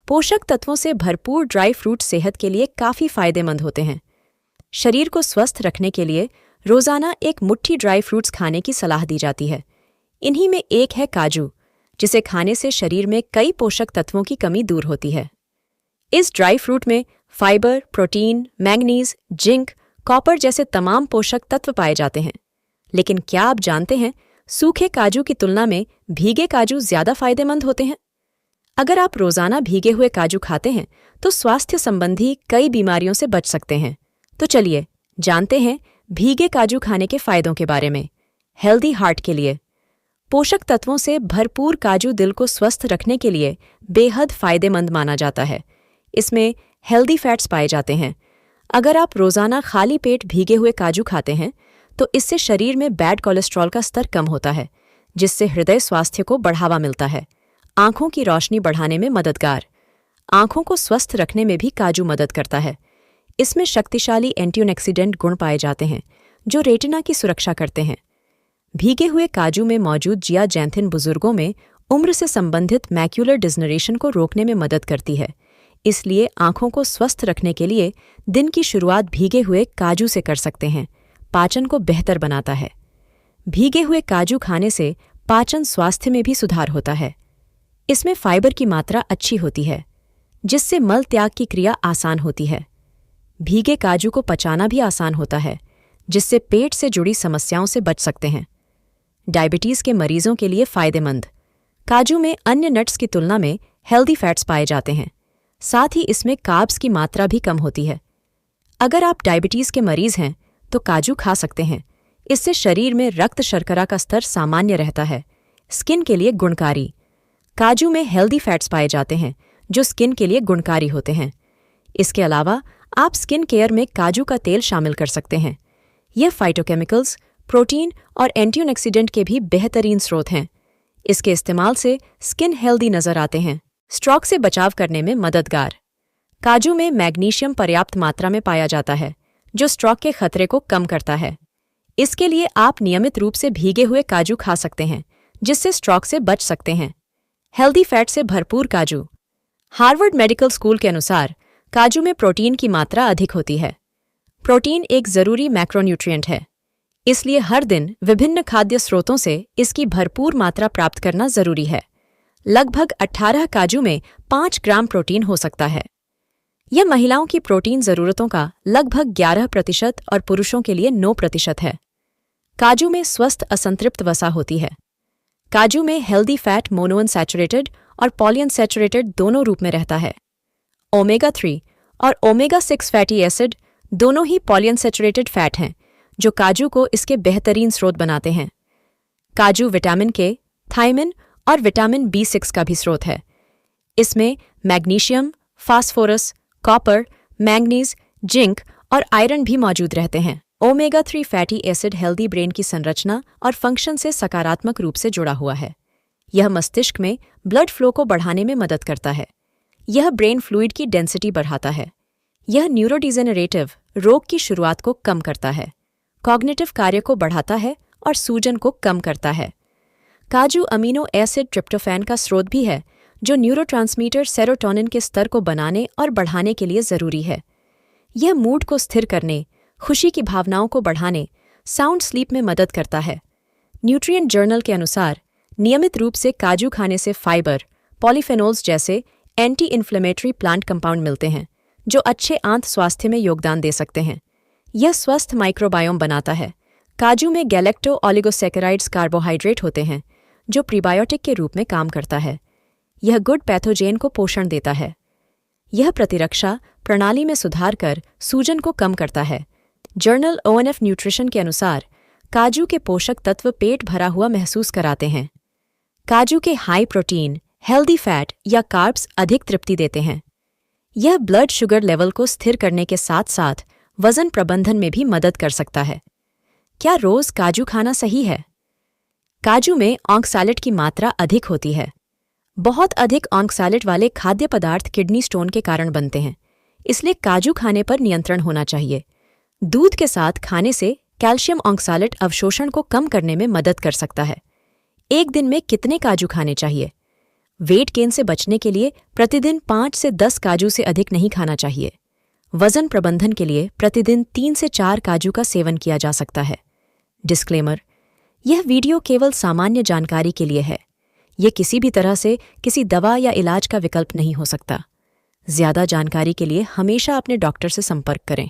पोषक तत्वों से भरपूर ड्राई फ्रूट सेहत के लिए काफ़ी फायदेमंद होते हैं। शरीर को स्वस्थ रखने के लिए रोज़ाना एक मुट्ठी ड्राई फ्रूट्स खाने की सलाह दी जाती है। इन्हीं में एक है काजू, जिसे खाने से शरीर में कई पोषक तत्वों की कमी दूर होती है। इस ड्राई फ्रूट में fibre, protein, manganese, zinc, copper जैसे तमाम पोषक तत्व पाए जाते हैं। लेकिन क्या आप जानते हैं, सूखे काजू की तुलना में भीगे काजू ज़्यादा फायदेमंद होते हैं? अगर आप रोज़ाना भीगे हुए काजू खाते हैं तो स्वास्थ्य संबंधी कई बीमारियों से बच सकते हैं। तो चलिए जानते हैं भीगे काजू खाने के फायदों के बारे में। हेल्दी हार्ट के लिए पोषक तत्वों से भरपूर काजू दिल को स्वस्थ रखने के लिए बेहद फायदेमंद माना जाता है। इसमें हेल्दी फैट्स पाए जाते हैं। अगर आप रोज़ाना खाली पेट भीगे हुए काजू खाते हैं तो इससे शरीर में बैड कोलेस्ट्रॉल का स्तर कम होता है, जिससे हृदय स्वास्थ्य को बढ़ावा मिलता है। आंखों की रोशनी बढ़ाने में मददगार। आंखों को स्वस्थ रखने में भी काजू मदद करता है। इसमें शक्तिशाली एंटीऑक्सीडेंट गुण पाए जाते हैं जो रेटिना की सुरक्षा करते हैं। भीगे हुए काजू में मौजूद जियाजैंथिन बुजुर्गों में उम्र से संबंधित मैक्यूलर डिजनरेशन को रोकने में मदद करती है। इसलिए आंखों को स्वस्थ रखने के लिए दिन की शुरुआत भीगे हुए काजू से कर सकते हैं। पाचन को बेहतर बनाता है। भीगे हुए काजू खाने से पाचन स्वास्थ्य में भी सुधार होता है। इसमें फाइबर की मात्रा अच्छी होती है, जिससे मल त्याग की क्रिया आसान होती है। भीगे काजू को पचाना भी आसान होता है, जिससे पेट से जुड़ी समस्याओं से बच सकते हैं। डायबिटीज़ के मरीजों के लिए फायदेमंद। काजू में अन्य नट्स की तुलना में हेल्दी फैट्स पाए जाते हैं। साथ ही इसमें कार्ब्स की मात्रा भी कम होती है। अगर आप डायबिटीज़ के मरीज हैं तो काजू खा सकते हैं। इससे शरीर में रक्त शर्करा का स्तर सामान्य रहता है। स्किन के लिए गुणकारी। काजू में हेल्दी फैट्स पाए जाते हैं जो स्किन के लिए गुणकारी होते हैं। इसके अलावा आप स्किन केयर में काजू का तेल शामिल कर सकते हैं। यह फाइटोकेमिकल्स, प्रोटीन और एंटीऑक्सीडेंट के भी बेहतरीन स्रोत हैं। इसके इस्तेमाल से स्किन हेल्दी नजर आते हैं। स्ट्रोक से बचाव करने में मददगार। काजू में मैग्नीशियम पर्याप्त मात्रा में पाया जाता है, जो स्ट्रोक के खतरे को कम करता है। इसके लिए आप नियमित रूप से भीगे हुए काजू खा सकते हैं, जिससे स्ट्रोक से बच सकते हैं। हेल्दी फैट से भरपूर काजू। हार्वर्ड मेडिकल स्कूल के अनुसार काजू में प्रोटीन की मात्रा अधिक होती है। प्रोटीन एक जरूरी मैक्रोन्यूट्रिएंट है, इसलिए हर दिन विभिन्न खाद्य स्रोतों से इसकी भरपूर मात्रा प्राप्त करना जरूरी है। लगभग 18 काजू में 5 ग्राम प्रोटीन हो सकता है। यह महिलाओं की प्रोटीन जरूरतों का लगभग 11% और पुरुषों के लिए 9% है। काजू में स्वस्थ असंतृप्त वसा होती है। काजू में हेल्दी फैट मोनोअनसैचुरेटेड और पॉलीअनसैचुरेटेड दोनों रूप में रहता है। ओमेगा 3 और ओमेगा 6 फैटी एसिड दोनों ही पॉलीअनसैचुरेटेड फैट हैं, जो काजू को इसके बेहतरीन स्रोत बनाते हैं। काजू विटामिन के, थायमिन और विटामिन B6 का भी स्रोत है। इसमें magnesium, phosphorus, copper, manganese, zinc और आयरन भी मौजूद रहते हैं। Omega 3 fatty acid healthy brain की संरचना और फंक्शन से सकारात्मक रूप से जुड़ा हुआ है। यह मस्तिष्क में ब्लड फ्लो को बढ़ाने में मदद करता है। यह ब्रेन फ्लूइड की डेंसिटी बढ़ाता है। यह न्यूरोडिजेनरेटिव रोग की शुरुआत को कम करता है, कॉग्निटिव कार्य को बढ़ाता है और सूजन को कम करता है। काजू अमीनो एसिड ट्रिप्टोफैन का स्रोत भी है, जो न्यूरोट्रांसमीटर सेरोटोनिन के स्तर को बनाने और बढ़ाने के लिए जरूरी है। यह मूड को स्थिर करने, खुशी की भावनाओं को बढ़ाने, साउंड स्लीप में मदद करता है। न्यूट्रिएंट जर्नल के अनुसार नियमित रूप से काजू खाने से फाइबर, पॉलीफेनोल्स जैसे एंटी इन्फ्लेमेटरी प्लांट कंपाउंड मिलते हैं, जो अच्छे आंत स्वास्थ्य में योगदान दे सकते हैं। यह स्वस्थ माइक्रोबायोम बनाता है। काजू में गैलेक्टो ओलिगोसैकेराइड्स कार्बोहाइड्रेट होते हैं, जो प्रीबायोटिक के रूप में काम करता है। यह गुड पैथोजेन को पोषण देता है। यह प्रतिरक्षा प्रणाली में सुधार कर सूजन को कम करता है। जर्नल ONF न्यूट्रिशन के अनुसार काजू के पोषक तत्व पेट भरा हुआ महसूस कराते हैं। काजू के हाई प्रोटीन, हेल्दी फैट या कार्ब्स अधिक तृप्ति देते हैं। यह ब्लड शुगर लेवल को स्थिर करने के साथ साथ वजन प्रबंधन में भी मदद कर सकता है। क्या रोज काजू खाना सही है? काजू में ऑक्सैलेट की मात्रा अधिक होती है। बहुत अधिक ऑक्सैलेट वाले खाद्य पदार्थ किडनी स्टोन के कारण बनते हैं, इसलिए काजू खाने पर नियंत्रण होना चाहिए। दूध के साथ खाने से कैल्शियम ऑक्सैलेट अवशोषण को कम करने में मदद कर सकता है। एक दिन में कितने काजू खाने चाहिए? वेट गेन से बचने के लिए प्रतिदिन 5 से 10 काजू से अधिक नहीं खाना चाहिए। वजन प्रबंधन के लिए प्रतिदिन 3 से 4 काजू का सेवन किया जा सकता है। डिस्क्लेमर: यह वीडियो केवल सामान्य जानकारी के लिए है। यह किसी भी तरह से किसी दवा या इलाज का विकल्प नहीं हो सकता। ज्यादा जानकारी के लिए हमेशा अपने डॉक्टर से संपर्क करें।